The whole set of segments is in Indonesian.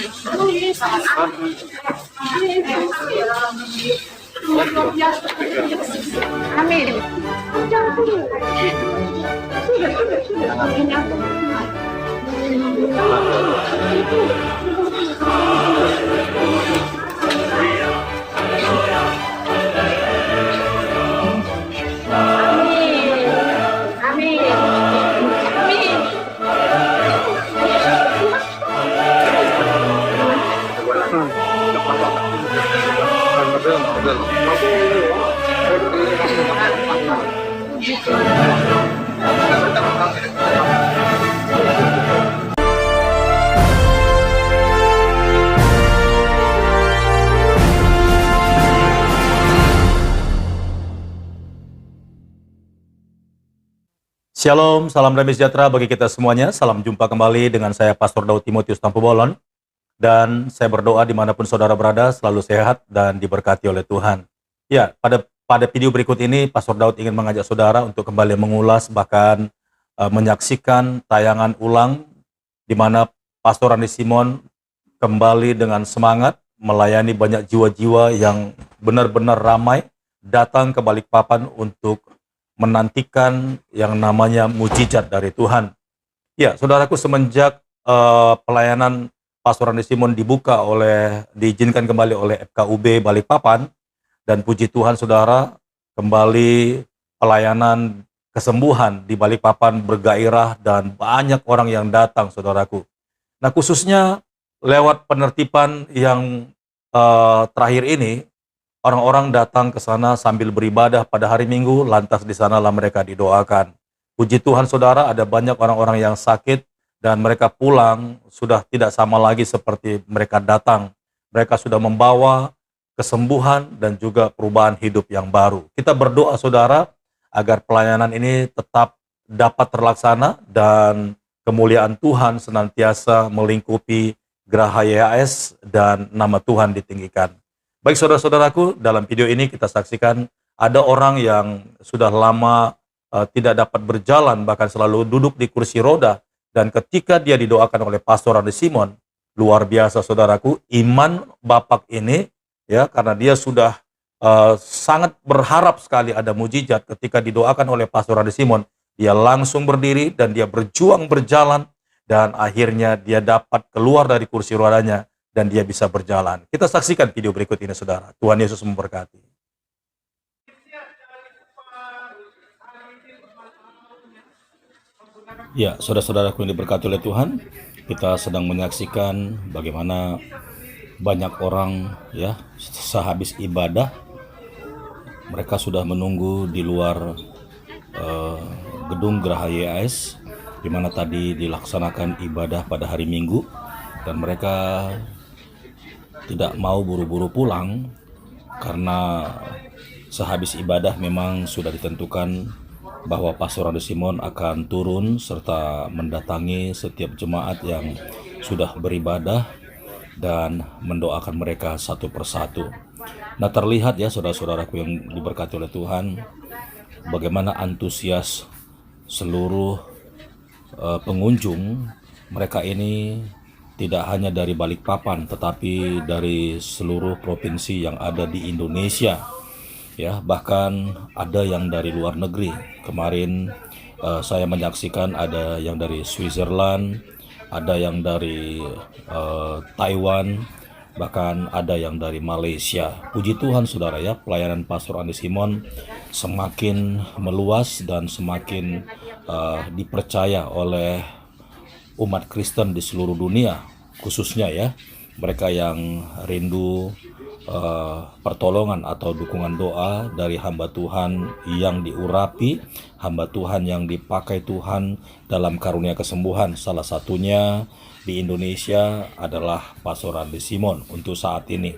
Amin. Jangan dulu. Sudah. Ini aku. Amin. Amin. Shalom, salam damai sejahtera bagi kita semuanya. Salam jumpa kembali dengan saya Pastor Daud Timotius Tampu Bolon. Dan saya berdoa dimanapun saudara berada selalu sehat dan diberkati oleh Tuhan. Ya, pada video berikut ini Pastor Daud ingin mengajak saudara untuk kembali mengulas bahkan menyaksikan tayangan ulang di mana Pastor Randy Simon kembali dengan semangat melayani banyak jiwa-jiwa yang benar-benar ramai datang ke Balikpapan untuk menantikan yang namanya mujizat dari Tuhan. Ya, saudaraku, semenjak pelayanan Pastor Randy Simon diizinkan kembali oleh FKUB Balikpapan, dan puji Tuhan saudara, kembali pelayanan kesembuhan di Balikpapan bergairah dan banyak orang yang datang saudaraku. Nah, khususnya lewat penertiban yang terakhir ini, orang-orang datang ke sana sambil beribadah pada hari Minggu, lantas di sanalah mereka didoakan. Puji Tuhan saudara, ada banyak orang-orang yang sakit dan mereka pulang sudah tidak sama lagi seperti mereka datang. Mereka sudah membawa kesembuhan dan juga perubahan hidup yang baru. Kita berdoa saudara agar pelayanan ini tetap dapat terlaksana dan kemuliaan Tuhan senantiasa melingkupi Geraha YHS dan nama Tuhan ditinggikan. Baik saudara-saudaraku, dalam video ini kita saksikan ada orang yang sudah lama tidak dapat berjalan, bahkan selalu duduk di kursi roda. Dan ketika dia didoakan oleh Pastor Randy Simon, luar biasa saudaraku, iman Bapak ini, ya, karena dia sudah sangat berharap sekali ada mujizat. Ketika didoakan oleh Pastor Randy Simon, dia langsung berdiri dan dia berjuang berjalan, dan akhirnya dia dapat keluar dari kursi rodanya dan dia bisa berjalan. Kita saksikan video berikut ini saudara. Tuhan Yesus memberkati. Ya, saudara-saudaraku yang diberkati oleh Tuhan, kita sedang menyaksikan bagaimana banyak orang ya sehabis ibadah mereka sudah menunggu di luar gedung Geraha YHS di mana tadi dilaksanakan ibadah pada hari Minggu, dan mereka tidak mau buru-buru pulang karena sehabis ibadah memang sudah ditentukan bahwa Pastor Randy Simon akan turun serta mendatangi setiap jemaat yang sudah beribadah dan mendoakan mereka satu persatu. Nah, terlihat ya saudara-saudaraku yang diberkati oleh Tuhan, bagaimana antusias seluruh pengunjung. Mereka ini tidak hanya dari Balikpapan, tetapi dari seluruh provinsi yang ada di Indonesia. Ya, bahkan ada yang dari luar negeri. Kemarin saya menyaksikan ada yang dari Switzerland, ada yang dari Taiwan, bahkan ada yang dari Malaysia. Puji Tuhan saudara ya, pelayanan Pastor Randy Simon semakin meluas dan semakin dipercaya oleh umat Kristen di seluruh dunia, khususnya ya mereka yang rindu pertolongan atau dukungan doa dari hamba Tuhan yang diurapi, hamba Tuhan yang dipakai Tuhan dalam karunia kesembuhan. Salah satunya di Indonesia adalah Pastor Randy Simon untuk saat ini.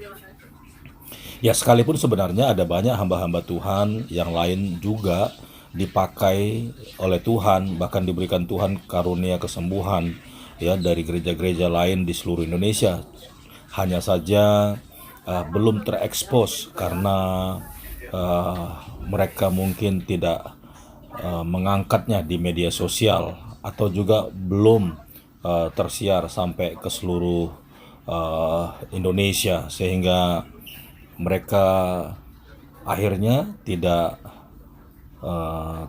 Ya, sekalipun sebenarnya ada banyak hamba-hamba Tuhan yang lain juga dipakai oleh Tuhan, bahkan diberikan Tuhan karunia kesembuhan ya dari gereja-gereja lain di seluruh Indonesia. Hanya saja belum terekspos karena mereka mungkin tidak mengangkatnya di media sosial, atau juga belum tersiar sampai ke seluruh Indonesia, sehingga mereka akhirnya tidak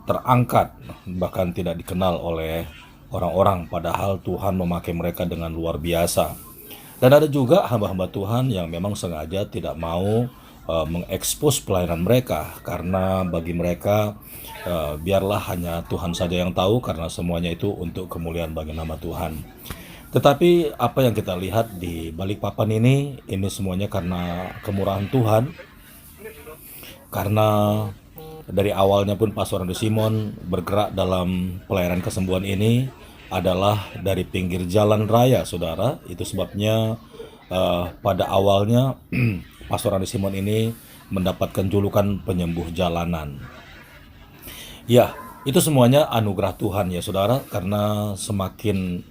terangkat, bahkan tidak dikenal oleh orang-orang, padahal Tuhan memakai mereka dengan luar biasa. Dan ada juga hamba-hamba Tuhan yang memang sengaja tidak mau mengekspos pelayanan mereka, karena bagi mereka biarlah hanya Tuhan saja yang tahu, karena semuanya itu untuk kemuliaan bagi nama Tuhan. Tetapi apa yang kita lihat di Balikpapan ini semuanya karena kemurahan Tuhan, karena dari awalnya pun Pastor Andi Simon bergerak dalam pelayanan kesembuhan ini adalah dari pinggir jalan raya, saudara. Itu sebabnya pada awalnya Pastor Andi Simon ini mendapatkan julukan penyembuh jalanan. Ya, itu semuanya anugerah Tuhan ya saudara, karena semakin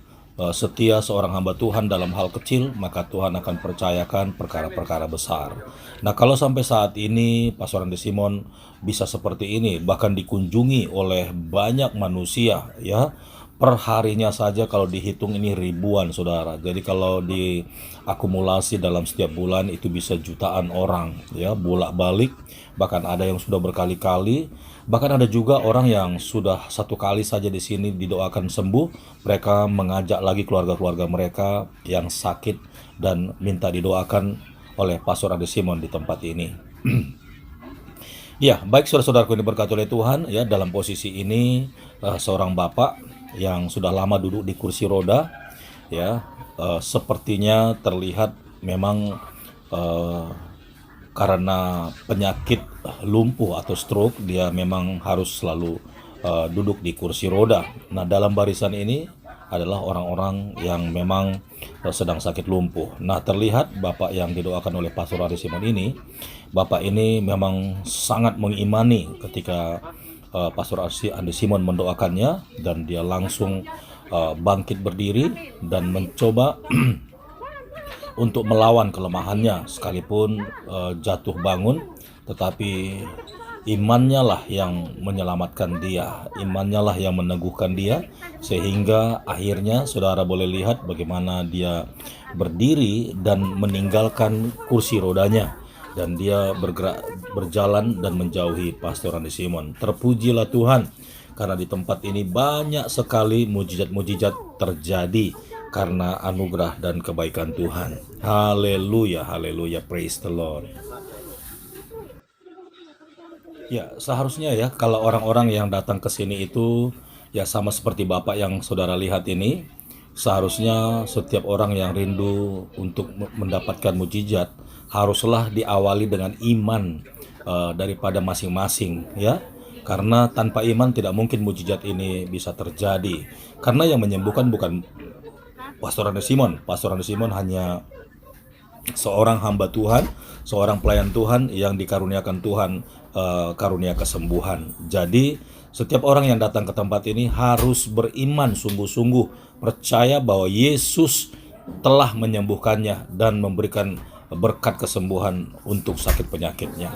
setia seorang hamba Tuhan dalam hal kecil, maka Tuhan akan percayakan perkara-perkara besar. Nah, kalau sampai saat ini Pastor Andi Simon bisa seperti ini, bahkan dikunjungi oleh banyak manusia ya, per harinya saja kalau dihitung ini ribuan saudara. Jadi kalau diakumulasi dalam setiap bulan itu bisa jutaan orang ya, bolak-balik, bahkan ada yang sudah berkali-kali. Bahkan ada juga orang yang sudah satu kali saja di sini didoakan sembuh, mereka mengajak lagi keluarga-keluarga mereka yang sakit dan minta didoakan oleh Pastor Andi Simon di tempat ini. Ya, baik saudara-saudaraku yang diberkati oleh Tuhan, ya dalam posisi ini seorang bapak yang sudah lama duduk di kursi roda, ya sepertinya terlihat memang karena penyakit lumpuh atau stroke, dia memang harus selalu duduk di kursi roda. Nah, dalam barisan ini adalah orang-orang yang memang sedang sakit lumpuh. Nah, terlihat Bapak yang didoakan oleh Pastor Andi Simon ini, Bapak ini memang sangat mengimani ketika Pastor Andi Simon mendoakannya, dan dia langsung bangkit berdiri dan mencoba untuk melawan kelemahannya, sekalipun jatuh bangun, tetapi imannya lah yang menyelamatkan dia, imannya lah yang meneguhkan dia, sehingga akhirnya saudara boleh lihat bagaimana dia berdiri dan meninggalkan kursi rodanya, dan dia bergerak, berjalan dan menjauhi Pastor Andi Simon. Terpujilah Tuhan, karena di tempat ini banyak sekali mujizat-mujizat terjadi karena anugerah dan kebaikan Tuhan. Haleluya, haleluya, praise the Lord. Ya, seharusnya ya kalau orang-orang yang datang ke sini itu ya sama seperti Bapak yang saudara lihat ini, seharusnya setiap orang yang rindu untuk mendapatkan mujizat haruslah diawali dengan iman daripada masing-masing ya. Karena tanpa iman tidak mungkin mujizat ini bisa terjadi. Karena yang menyembuhkan bukan Pastor Andi Simon. Pastor Andi Simon hanya seorang hamba Tuhan, seorang pelayan Tuhan yang dikaruniakan Tuhan karunia kesembuhan. Jadi setiap orang yang datang ke tempat ini harus beriman sungguh-sungguh, percaya bahwa Yesus telah menyembuhkannya dan memberikan berkat kesembuhan untuk sakit penyakitnya.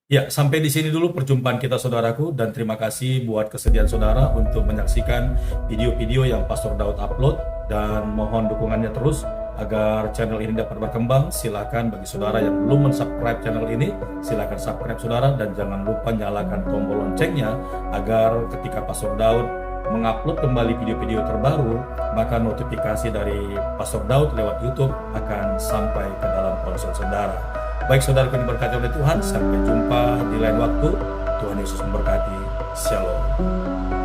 Ya, sampai di sini dulu perjumpaan kita saudaraku, dan terima kasih buat kesediaan saudara untuk menyaksikan video-video yang Pastor Daud upload, dan mohon dukungannya terus agar channel ini dapat berkembang. Silakan bagi saudara yang belum subscribe channel ini, silakan subscribe saudara, dan jangan lupa nyalakan tombol loncengnya agar ketika Pastor Daud mengupload kembali video-video terbaru, maka notifikasi dari Pastor Daud lewat YouTube akan sampai ke dalam ponsel saudara. Baik saudara yang diberkati oleh Tuhan, sampai jumpa di lain waktu. Tuhan Yesus memberkati. Shalom.